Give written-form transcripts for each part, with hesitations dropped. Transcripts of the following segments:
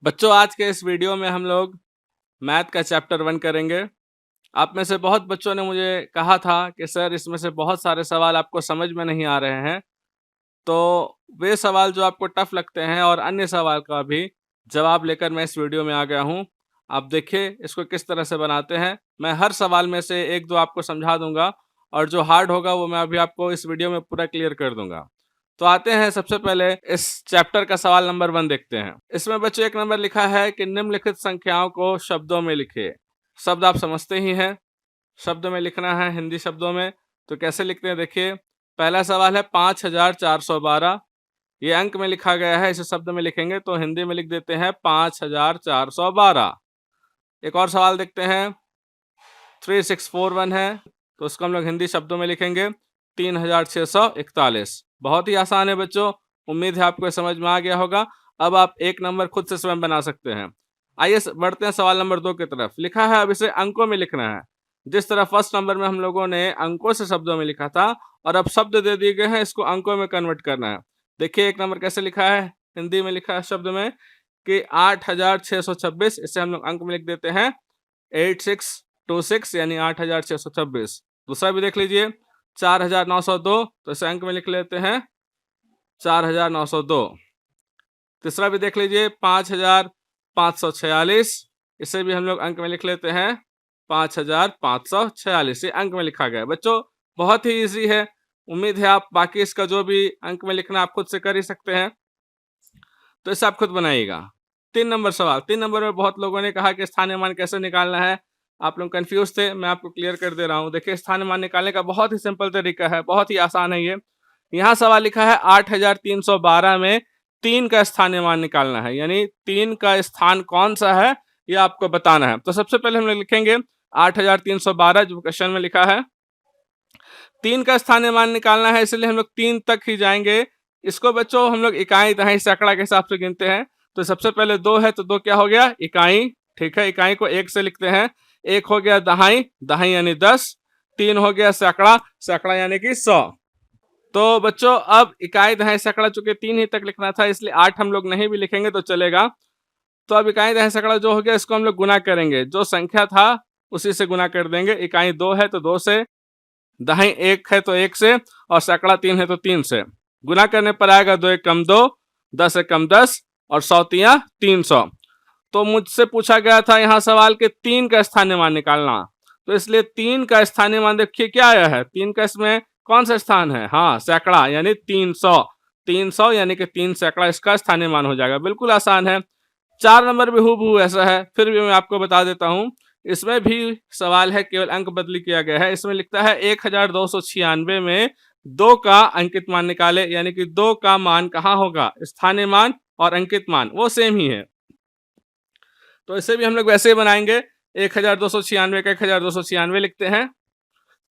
बच्चों, आज के इस वीडियो में हम लोग मैथ का चैप्टर 1 करेंगे। आप में से बहुत बच्चों ने मुझे कहा था कि सर इसमें से बहुत सारे सवाल आपको समझ में नहीं आ रहे हैं। तो वे सवाल जो आपको टफ लगते हैं और अन्य सवाल का भी जवाब लेकर मैं इस वीडियो में आ गया हूँ। आप देखिए इसको किस तरह से बनाते हैं। मैं हर सवाल में से 1-2 आपको समझा दूँगा और जो हार्ड होगा वो मैं अभी आपको इस वीडियो में पूरा क्लियर कर दूँगा। तो आते हैं सबसे पहले इस चैप्टर का सवाल नंबर 1 देखते हैं। इसमें बच्चों 1 नंबर लिखा है कि निम्नलिखित संख्याओं को शब्दों में लिखिए। शब्द आप समझते ही हैं, शब्द में लिखना है हिंदी शब्दों में। तो कैसे लिखते हैं देखिए, पहला सवाल है 5412। ये अंक में लिखा गया है, इसे शब्द में लिखेंगे तो हिंदी में लिख देते हैं 5412। एक और सवाल देखते हैं 3641 है, तो उसको हम लोग हिंदी शब्दों में लिखेंगे 3641। बहुत ही आसान है बच्चों, उम्मीद है आपको समझ में आ गया होगा। अब आप 1 नंबर खुद से स्वयं बना सकते हैं। आइए बढ़ते हैं सवाल नंबर 2 की तरफ। लिखा है अब इसे अंकों में लिखना है। जिस तरह फर्स्ट नंबर में हम लोगों ने अंकों से शब्दों में लिखा था और अब शब्द दे दिए गए हैं, इसको अंकों में कन्वर्ट करना है। देखिए 1 नंबर कैसे लिखा है, हिंदी में लिखा है शब्द में कि 8626। इसे हम लोग अंक में लिख देते हैं 8626 यानी 8626। दूसरा भी देख लीजिए 4902, तो इसे अंक में लिख लेते हैं 4902। तीसरा भी देख लीजिए 5546, इसे भी हम लोग अंक में लिख लेते हैं 5546। ये अंक में लिखा गया है। बच्चों बहुत ही इजी है, उम्मीद है आप बाकी इसका जो भी अंक में लिखना आप खुद से कर ही सकते हैं। तो इसे आप खुद बनाइएगा। 3 नंबर सवाल, 3 नंबर में बहुत लोगों ने कहा कि स्थानीय मान कैसे निकालना है, आप लोग कंफ्यूज थे, मैं आपको क्लियर कर दे रहा हूँ। देखिए स्थानीय मान निकालने का बहुत ही सिंपल तरीका है, बहुत ही आसान है ये। यहाँ सवाल लिखा है 8312 में 3 का स्थानीय मान निकालना है, यानी 3 का स्थान कौन सा है ये आपको बताना है। तो सबसे पहले हम लोग लिखेंगे 8312 जो क्वेश्चन में लिखा है। 3 का स्थानीय मान निकालना है, इसलिए हम लोग 3 तक ही जाएंगे। इसको बच्चों हम लोग इकाई दहाई सैकड़ा के हिसाब से गिनते हैं। तो सबसे पहले 2 है, तो 2 क्या हो गया, इकाई। ठीक है, इकाई को 1 से लिखते हैं। 1 हो गया दहाई, दहाई यानी 10। 3 हो गया सैकड़ा, सैकड़ा यानी कि 100। तो बच्चों अब इकाई दहाई सैकड़ा चूंकि 3 ही तक लिखना था, इसलिए 8 हम लोग नहीं भी लिखेंगे तो चलेगा। तो अब इकाई दहाई सैकड़ा जो हो गया इसको हम लोग गुना करेंगे, जो संख्या था उसी से गुना कर देंगे। इकाई 2 है तो 2 से, दहाई 1 है तो 1 से, और सैकड़ा 3 है तो 3 से। गुना करने पर आएगा 2 एक कम 2, 10 एक कम 10, और 100 तिया 300। तो मुझसे पूछा गया था यहाँ सवाल के 3 का स्थानीय मान निकालना, तो इसलिए 3 का स्थानीय मान देखिए क्या आया है, 3 का इसमें कौन सा स्थान है, हाँ सैकड़ा, यानी 300। 300 यानी कि 3 सैकड़ा इसका स्थानीय मान हो जाएगा। बिल्कुल आसान है। 4 नंबर भी हूबहू ऐसा है, फिर भी मैं आपको बता देता हूँ। इसमें भी सवाल है, केवल अंक बदली किया गया है। इसमें लिखता है 1296 में 2 का अंकित मान निकाले, यानी कि 2 का मान कहाँ होगा, स्थानीय मान और अंकित मान वो सेम ही है। तो इसे भी हम लोग वैसे ही बनाएंगे, 1296 का 1296 लिखते हैं।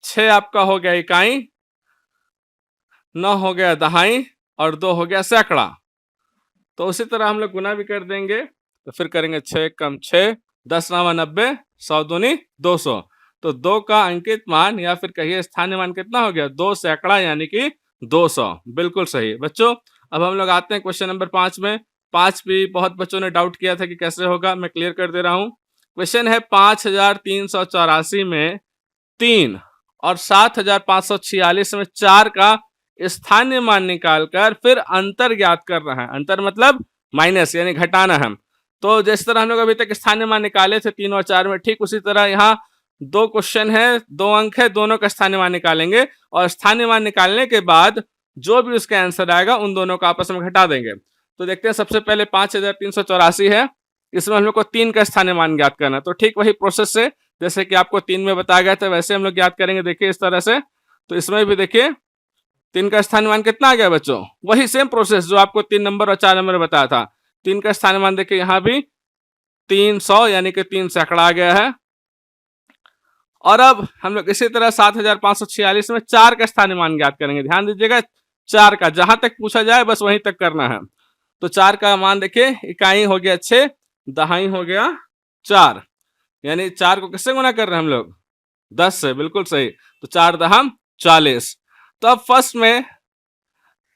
6 आपका हो गया इकाई, 9 हो गया दहाई, और 2 हो गया सैकड़ा। तो उसी तरह हम लोग गुना भी कर देंगे, तो फिर करेंगे 6 कम 6, 10 9 90, 100 दूनी 200। तो 2 का अंकित मान या फिर कहिए स्थानीय मान कितना हो गया, 2 सैकड़ा यानी कि 200। बिल्कुल सही बच्चों। अब हम लोग आते हैं क्वेश्चन नंबर 5 में। 5 भी बहुत बच्चों ने डाउट किया था कि कैसे होगा, मैं क्लियर कर दे रहा हूँ। क्वेश्चन है 5384 में 3 और 7546 में 4 का स्थानीय मान निकालकर फिर अंतर ज्ञात कर रहा है। अंतर मतलब माइनस यानी घटाना है। तो जिस तरह हम लोग अभी तक स्थानीय मान निकाले थे 3 और 4 में, ठीक उसी तरह यहाँ 2 क्वेश्चन है, 2 अंक है, दोनों का स्थानीय मान निकालेंगे और स्थानीय मान निकालने के बाद जो भी उसका आंसर आएगा उन दोनों को आपस में घटा देंगे। तो देखते हैं सबसे पहले 5384 है, इसमें हम लोग को 3 का स्थानीय मान ज्ञात करना है। तो ठीक वही प्रोसेस से जैसे कि आपको 3 में बताया गया था वैसे हम लोग ज्ञात करेंगे। देखिए इस तरह से, तो इसमें भी देखिए 3 का स्थानीय मान कितना आ गया बच्चों, वही सेम प्रोसेस जो आपको 3 नंबर और 4 नंबर बताया था। 3 का स्थानीय मान देखिए यहाँ भी 300 यानी कि 3 सैकड़ा आ गया है। और अब हम लोग इसी तरह 7546 में 4 का स्थानीय मान ज्ञात करेंगे। ध्यान दीजिएगा 4 का जहां तक पूछा जाए बस वहीं तक करना है। तो 4 का मान देखिए, इकाई हो गया 6, दहाई हो गया 4, यानी 4 को किससे गुना कर रहे हैं हम लोग, 10 से। बिल्कुल सही। तो 4 दहम 40। तो अब फर्स्ट में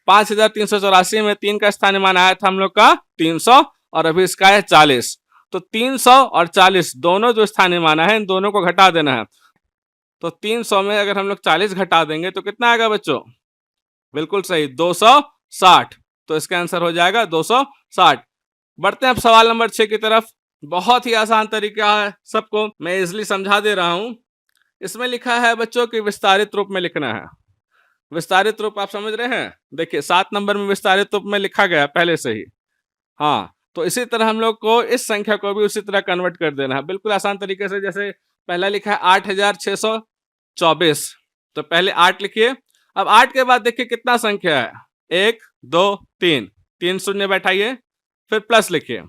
5384 में 3 का स्थानीय मान आया था हम लोग का 300, और अभी इसका है 40। तो 300 और 40 दोनों जो स्थानीय माना है इन दोनों को घटा देना है। तो 300 में अगर हम लोग 40 घटा देंगे तो कितना आएगा बच्चों? बिल्कुल सही, 260। तो इसका आंसर हो जाएगा 260। बढ़ते हैं अब सवाल नंबर 6 की तरफ। बहुत ही आसान तरीका है, सबको मैं इजिली समझा दे रहा हूं। इसमें लिखा है बच्चों कि विस्तारित रूप में लिखना है। विस्तारित रूप आप समझ रहे हैं? देखिए 7 नंबर में विस्तारित रूप में लिखा गया पहले से ही। हाँ, तो इसी तरह हम लोग को इस संख्या को भी उसी तरह कन्वर्ट कर देना है, बिल्कुल आसान तरीके से। जैसे पहला लिखा है 8624, तो पहले 8 लिखिए। अब 8 के बाद देखिए कितना संख्या है, 1 2 3, 3 शून्य बैठाइए, फिर प्लस लिखिए।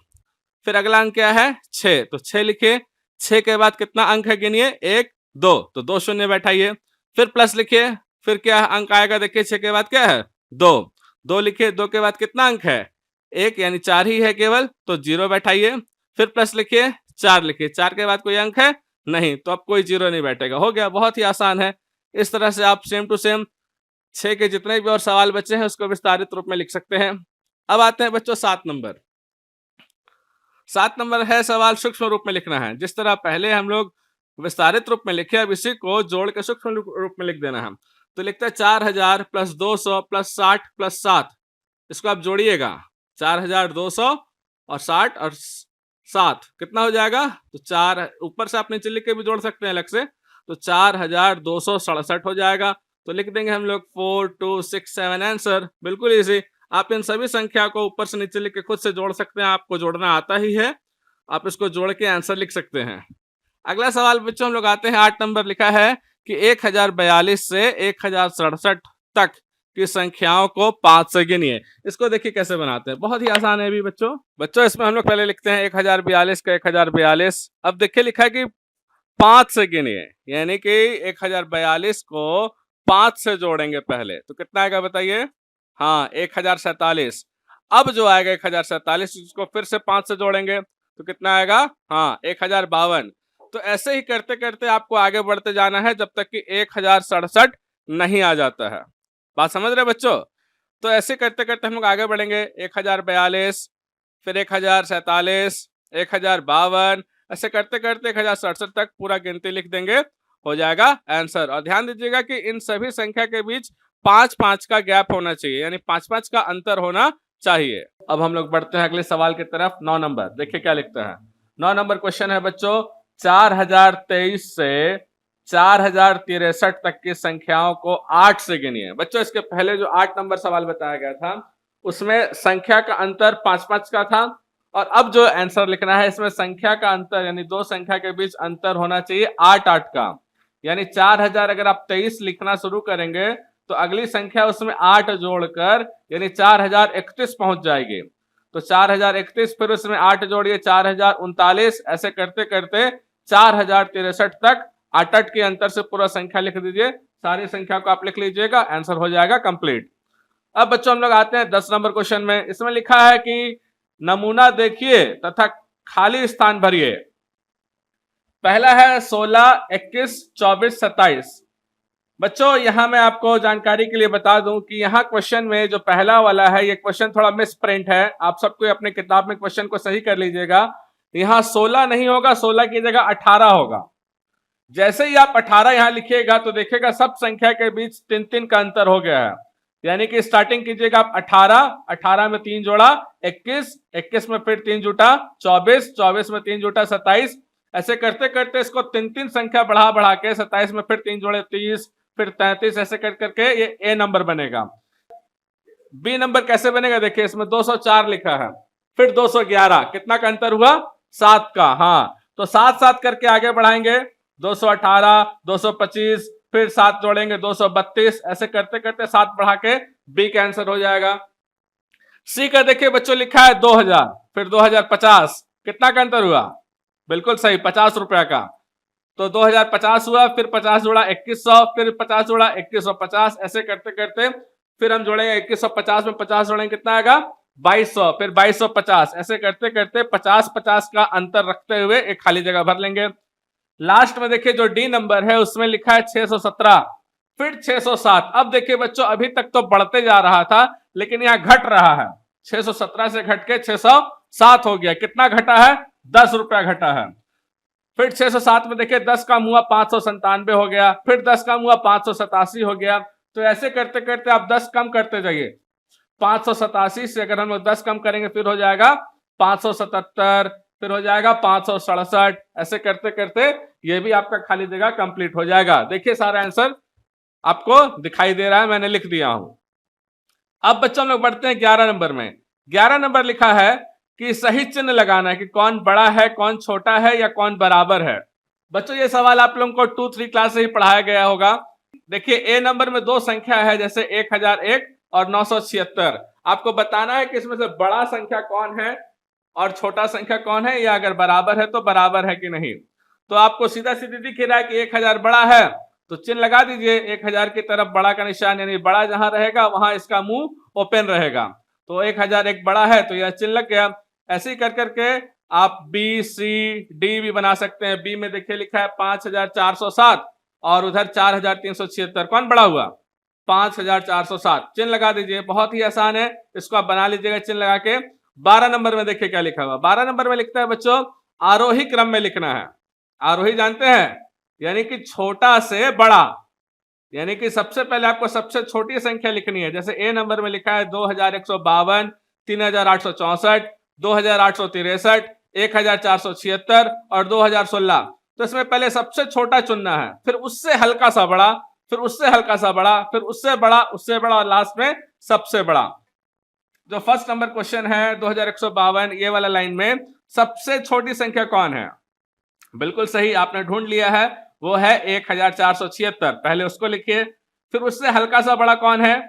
फिर अगला अंक क्या है, 6, तो 6 लिखिए। 6 के बाद कितना अंक है गिनिए, 1 2, तो 2 शून्य बैठाइए, फिर प्लस लिखिए। फिर क्या अंक आएगा देखिए, 6 के बाद क्या है, 2, 2 लिखिए। 2 के बाद कितना अंक है, 1, यानी 4 ही है केवल, तो 0 बैठाइए। फिर प्लस लिखिए, 4 लिखिए। 4 के बाद कोई अंक है नहीं, तो अब कोई 0 नहीं बैठेगा। हो गया, बहुत ही आसान है। इस तरह से आप सेम टू सेम 6 के जितने भी और सवाल बचे हैं उसको विस्तारित रूप में लिख सकते हैं। अब आते हैं बच्चों 7 नंबर। 7 नंबर है सवाल सूक्ष्म रूप में लिखना है। जिस तरह पहले हम लोग विस्तारित रूप में लिखे, अब इसी को जोड़ के सूक्ष्म रूप में लिख देना है। तो लिखते हैं 4000 प्लस 200 प्लस 60 प्लस 7। इसको आप जोड़िएगा, 4200 और 60 और 7 कितना हो जाएगा, तो 4 ऊपर से आप नीचे लिख के भी जोड़ सकते हैं अलग से, तो 4267 हो जाएगा। तो लिख देंगे हम लोग 4267 आंसर। बिल्कुल इजी। आप इन सभी संख्या को ऊपर से नीचे लिख के खुद से जोड़ सकते हैं, आपको जोड़ना आता ही है, आप इसको जोड़ के आंसर लिख सकते हैं। अगला सवाल बच्चों हम लोग आते हैं 8 नंबर। लिखा है कि 1042 से 1067 तक की संख्याओं को 5 से गिनिए। इसको देखिए कैसे बनाते हैं, बहुत ही आसान है भी बच्चों इसमें हम लोग पहले लिखते हैं 1042 का 1042। अब देखिए लिखा है कि 5 से गिनिए, यानी कि 1042 को 5 से जोड़ेंगे पहले, तो कितना आएगा बताइए, हाँ 1047। अब जो आएगा 1047 उसको फिर से 5 से जोड़ेंगे तो कितना आएगा, हाँ 1052। तो ऐसे ही करते करते आपको आगे बढ़ते जाना है जब तक कि 1067 नहीं आ जाता है। बात समझ रहे बच्चों? तो ऐसे करते करते हम लोग आगे बढ़ेंगे, 1042, फिर 1047, 1052, ऐसे करते करते 1067 तक पूरा गिनती लिख देंगे, हो जाएगा आंसर। और ध्यान दीजिएगा कि इन सभी संख्या के बीच 5-5 का गैप होना चाहिए, यानी 5-5 का अंतर होना चाहिए। अब हम लोग बढ़ते हैं अगले सवाल की तरफ। 9 नंबर देखिए क्या लिखता है। 9 नंबर क्वेश्चन है बच्चों, 4023 से 4063 तक की संख्याओं को 8 से गिनिए। बच्चों इसके पहले जो 8 नंबर सवाल बताया गया था उसमें संख्या का अंतर 5-5 का था, और अब जो आंसर लिखना है इसमें संख्या का अंतर यानी दो संख्या के बीच अंतर होना चाहिए 8-8 का। यानी 4000 अगर आप 23 लिखना शुरू करेंगे तो अगली संख्या उसमें 8 जोड़कर यानी 4031 पहुंच जाएगी। तो 4031 फिर उसमें 8 जोड़िए 4039, ऐसे करते करते 4063 तक 8-8 के अंतर से पूरा संख्या लिख दीजिए। सारी संख्या को आप लिख लीजिएगा, आंसर हो जाएगा कंप्लीट। अब बच्चों हम लोग आते हैं 10 नंबर क्वेश्चन में। इसमें लिखा है कि नमूना देखिए तथा खाली स्थान भरिए। पहला है 16, 21, 24, 27। बच्चों यहां मैं आपको जानकारी के लिए बता दूं कि यहां क्वेश्चन में जो पहला वाला है ये क्वेश्चन थोड़ा मिस प्रिंट है। आप सबको अपने किताब में क्वेश्चन को सही कर लीजिएगा। यहां 16 नहीं होगा, 16 की जगह 18 होगा। जैसे ही आप 18 यहां लिखिएगा तो देखिएगा सब संख्या के बीच 3-3 का अंतर हो गया है। यानी कि स्टार्टिंग कीजिएगा आप 18 में 3 जोड़ा 21 में फिर 3 जुटा 24 में 3 जुटा 27। ऐसे करते करते इसको 3-3 संख्या बढ़ा बढ़ा के 27 में फिर 3 जोड़े 30, फिर 33, ऐसे कर करके ये ए नंबर बनेगा। बी नंबर कैसे बनेगा देखिए, इसमें 204 लिखा है, फिर 211, कितना का अंतर हुआ, 7 का। हाँ तो 7-7 करके आगे बढ़ाएंगे, 218, 225, फिर 7 जोड़ेंगे 232, ऐसे करते करते 7 बढ़ा के बी का आंसर हो जाएगा। सी का देखिए बच्चों लिखा है 2000, फिर 2050, कितना का अंतर हुआ, बिल्कुल सही 50 रुपया का। तो 2050 हुआ, फिर 50 जोड़ा 2100, फिर 50 जोड़ा 2150, ऐसे करते करते फिर हम जोड़ेंगे 2150 में 50 जोड़ेंगे, कितना आएगा 2200, फिर 2250, ऐसे करते करते 50-50 का अंतर रखते हुए एक खाली जगह भर लेंगे। लास्ट में देखिए जो डी नंबर है उसमें लिखा है 617, फिर 607। अब देखिए बच्चों अभी तक तो बढ़ते जा रहा था लेकिन यहाँ घट रहा है, 617 से घट के 600 7 हो गया, कितना घटा है? 10 रुपया घटा है। फिर 607 में देखिए 10 का मुआ 597 हो गया, फिर 10 का मुआ 587 हो गया। तो ऐसे करते करते आप 10 कम करते जाइए। 587 से अगर हम लोग 10 कम करेंगे फिर हो जाएगा 577, फिर हो जाएगा 567। ऐसे करते करते ये भी आपका खाली जगह कंप्लीट हो जाएगा। देखिए सारा आंसर आपको दिखाई दे रहा है, मैंने लिख दिया हूं। अब बच्चों हम लोग बढ़ते हैं 11 नंबर में। 11 नंबर लिखा है कि सही चिन्ह लगाना है कि कौन बड़ा है, कौन छोटा है या कौन बराबर है। बच्चों ये सवाल आप लोगों को 2-3 क्लास से ही पढ़ाया गया होगा। देखिए ए नंबर में दो संख्या है, जैसे 1001 और 976। आपको बताना है कि इसमें से बड़ा संख्या कौन है और छोटा संख्या कौन है, या अगर बराबर है तो बराबर है कि नहीं। तो आपको सीधा सीधी दिख रहा है कि 1000 बड़ा है तो चिन्ह लगा दीजिए 1000 की तरफ बड़ा का निशान, यानी बड़ा जहां रहेगा वहां इसका मुंह ओपन रहेगा। तो 1001 बड़ा है तो यह चिन्ह लग गया। ऐसे ही कर करके आप बी सी डी भी बना सकते हैं। बी में देखिए लिखा है 5407 और उधर 4376। कौन बड़ा हुआ? 5407। चिन्ह लगा दीजिए, बहुत ही आसान है, इसको आप बना लीजिएगा चिन्ह लगा के। 12 नंबर में देखिए क्या लिखा हुआ। 12 नंबर में लिखता है बच्चों आरोही क्रम में लिखना है। आरोही जानते हैं, यानी कि छोटा से बड़ा, यानी कि सबसे पहले आपको सबसे छोटी संख्या लिखनी है। जैसे ए नंबर में लिखा है 2152, 3864, 2863, 1476 और 2016। तो इसमें पहले सबसे छोटा चुनना है, फिर उससे हल्का सा बड़ा, फिर उससे हल्का सा बड़ा, फिर उससे बड़ा, उससे बड़ा और लास्ट में सबसे बड़ा। जो फर्स्ट नंबर क्वेश्चन है 2152, ये वाला लाइन में सबसे छोटी संख्या कौन है? बिल्कुल सही, आपने ढूंढ लिया है, वो है 1476। पहले उसको लिखिए, फिर उससे हल्का सा बड़ा कौन है?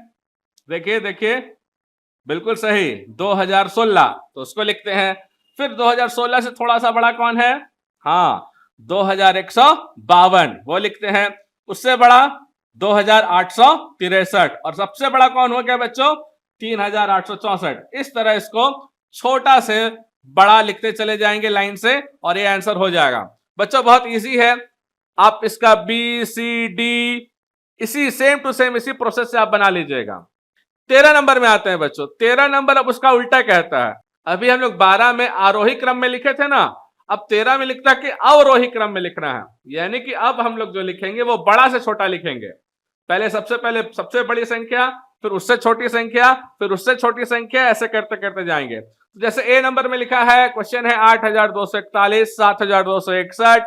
देखिए देखिए, बिल्कुल सही 2016, तो उसको लिखते हैं। फिर 2016 से थोड़ा सा बड़ा कौन है? हाँ 2152, वो लिखते हैं। उससे बड़ा 2863 और सबसे बड़ा कौन हो गया बच्चों? 3864। इस तरह इसको छोटा से बड़ा लिखते चले जाएंगे लाइन से और ये आंसर हो जाएगा। बच्चों बहुत इजी है, आप इसका बी सी डी इसी सेम टू सेम इसी प्रोसेस से आप बना लीजिएगा। 13 नंबर में आते हैं बच्चों। 13 नंबर अब उसका उल्टा कहता है। अभी हम लोग 12 में आरोही क्रम में लिखे थे ना, अब 13 में लिखता है कि अवरोही क्रम में लिखना है, यानी कि अब हम लोग जो लिखेंगे वो बड़ा से छोटा लिखेंगे। पहले सबसे बड़ी संख्या, फिर उससे छोटी संख्या, फिर उससे छोटी संख्या, ऐसे करते करते जाएंगे। तो जैसे ए नंबर में लिखा है, क्वेश्चन है 8241, 7261,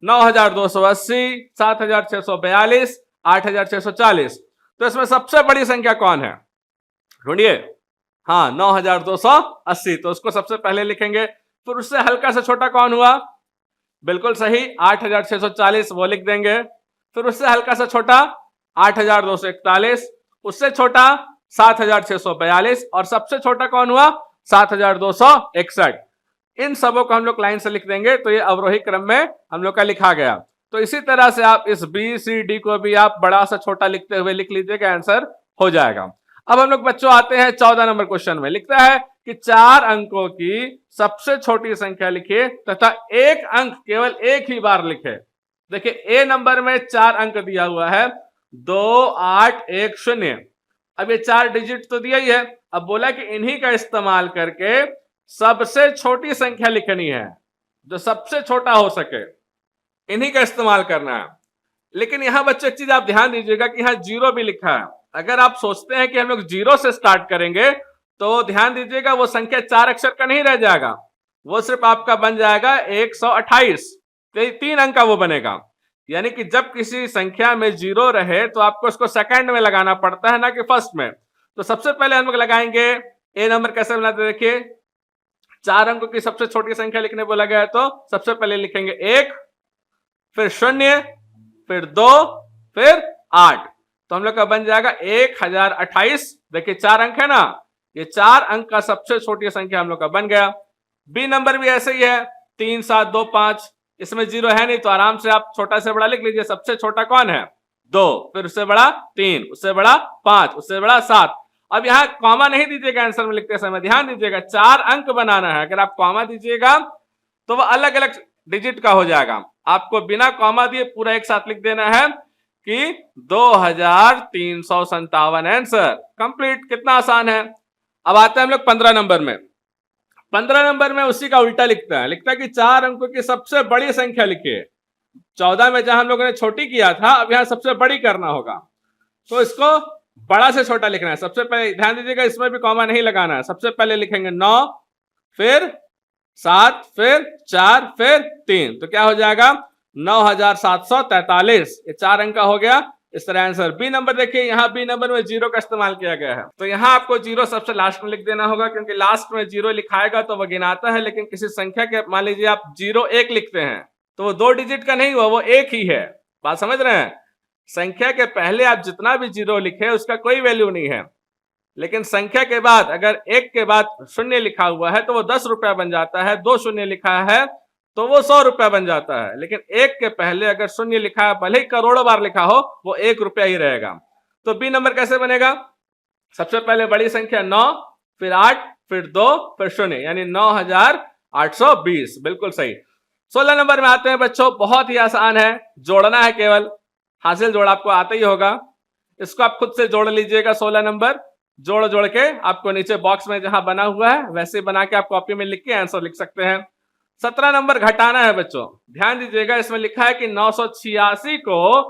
9280, 7642, 8640। तो इसमें सबसे बड़ी संख्या कौन है? ढूंढिए। हाँ 9280, तो उसको सबसे पहले लिखेंगे। फिर उससे हल्का सा छोटा कौन हुआ? बिल्कुल सही 8640, वो लिख देंगे। फिर उससे हल्का सा छोटा 8241, उससे छोटा 7642 और सबसे छोटा कौन हुआ? 7261। इन सबों को हम लोग लाइन से लिख देंगे, तो ये अवरोही क्रम में हम लोग का लिखा गया। तो इसी तरह से आप इस बी सी डी को भी आप बड़ा सा छोटा लिखते हुए लिख लीजिएगा, आंसर हो जाएगा। अब हम लोग बच्चों आते हैं 14 नंबर क्वेश्चन में। लिखता है कि 4 अंकों की सबसे छोटी संख्या लिखिए तथा एक अंक केवल एक ही बार लिखे। देखिए ए नंबर में 4 अंक दिया हुआ है 2810। अब ये 4 डिजिट तो दिया ही है, अब बोला कि इन्हीं का इस्तेमाल करके सबसे छोटी संख्या लिखनी है, जो सबसे छोटा हो सके, इन्हीं का इस्तेमाल करना है। लेकिन यहां बच्चों एक चीज आप ध्यान दीजिएगा कि यहां जीरो भी लिखा है। अगर आप सोचते हैं कि हम लोग जीरो से स्टार्ट करेंगे तो ध्यान दीजिएगा वो संख्या 4 अक्षर का नहीं रह जाएगा, वो सिर्फ आपका बन जाएगा 128, 3 अंक का वो बनेगा। यानी कि जब किसी संख्या में जीरो रहे तो आपको उसको सेकंड में लगाना पड़ता है, ना कि फर्स्ट में। तो सबसे पहले हम लोग लगाएंगे ए नंबर। कैसे बनाते देखिए, 4 अंकों की सबसे छोटी संख्या लिखने बोला गया है तो सबसे पहले लिखेंगे 1, फिर 0, फिर 2, फिर 8। तो हम लोग का बन जाएगा 1028। देखिए 4 अंक है ना, ये 4 अंक का सबसे छोटी संख्या हम लोग का बन गया। बी नंबर भी ऐसे ही है 3725, इसमें जीरो है नहीं तो आराम से आप छोटा से बड़ा लिख लीजिए। सबसे छोटा कौन है? 2, फिर उससे बड़ा 3, उससे बड़ा 5, उससे बड़ा 7। अब यहाँ कॉमा नहीं दीजिएगा आंसर में लिखते समय, ध्यान दीजिएगा 4 अंक बनाना है। अगर आप कॉमा दीजिएगा तो वह अलग अलग डिजिट का हो जाएगा। आपको बिना कॉमा दिए पूरा एक साथ लिख देना है कि 2357 आंसर कंप्लीट। कितना आसान है। अब आते हैं हम लोग 15 नंबर में। 15 नंबर में उसी का उल्टा लिखता है, लिखता है कि 4 अंकों की सबसे बड़ी संख्या लिखिए। 14 में जहां हम लोगों ने छोटी किया था, अब यहां सबसे बड़ी करना होगा, तो इसको बड़ा से छोटा लिखना है। सबसे पहले ध्यान दीजिएगा, इसमें भी कॉमा नहीं लगाना है। सबसे पहले लिखेंगे 9, फिर 7, फिर 4, फिर 3, तो क्या हो जाएगा 9743। ये 4 अंक का हो गया। इस तरह आंसर। बी नंबर देखिए, यहाँ बी नंबर में जीरो का इस्तेमाल किया गया है, तो यहाँ आपको जीरो सबसे लास्ट में लिख देना होगा, क्योंकि लास्ट में जीरो लिखाएगा तो वह गिनाता है, लेकिन किसी संख्या के मान लीजिए आप 01 लिखते हैं तो वो 2 डिजिट का नहीं हुआ, वो 1 ही है। बात समझ रहे हैं? संख्या के पहले आप जितना भी जीरो लिखे उसका कोई वैल्यू नहीं है, लेकिन संख्या के बाद अगर 1 के बाद शून्य लिखा हुआ है तो वो 10 रुपया बन जाता है। 2 शून्य लिखा है तो वो 100 रुपया बन जाता है, लेकिन 1 के पहले अगर शून्य लिखा है, भले ही करोड़ों बार लिखा हो, वो 1 रुपया ही रहेगा। तो बी नंबर कैसे बनेगा? सबसे पहले बड़ी संख्या 9, फिर 8, फिर 2, फिर शून्य, यानी 9820। बिल्कुल सही। 16 नंबर में आते हैं बच्चों, बहुत ही आसान है, जोड़ना है केवल। हासिल जोड़ आपको आता ही होगा, इसको आप खुद से जोड़ लीजिएगा। 16 नंबर जोड़ के आपको नीचे बॉक्स में जहां बना हुआ है वैसे बना के आप कॉपी में लिख के आंसर लिख सकते हैं। 17 नंबर घटाना है बच्चों, ध्यान दीजिएगा, इसमें लिखा है कि 986 को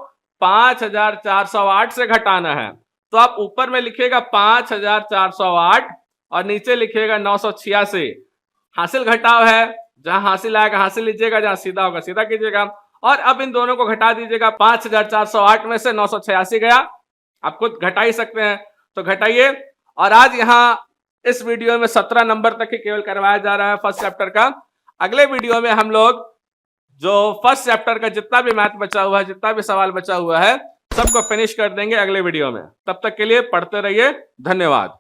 5408 से घटाना है, तो आप ऊपर में लिखिएगा 5408 और नीचे लिखिएगा 986। हासिल घटाव है, जहां हासिल आएगा हासिल लीजिएगा, जहां सीधा होगा सीधा कीजिएगा। और अब इन दोनों को घटा दीजिएगा। 5408 में से 986 गया, आप खुद घटा ही सकते हैं, तो घटाइए। और आज यहाँ इस वीडियो में 17 नंबर तक ही केवल करवाया जा रहा है फर्स्ट चैप्टर का। अगले वीडियो में हम लोग जो फर्स्ट चैप्टर का जितना भी मैथ बचा हुआ है, जितना भी सवाल बचा हुआ है, सबको फिनिश कर देंगे अगले वीडियो में। तब तक के लिए पढ़ते रहिए। धन्यवाद।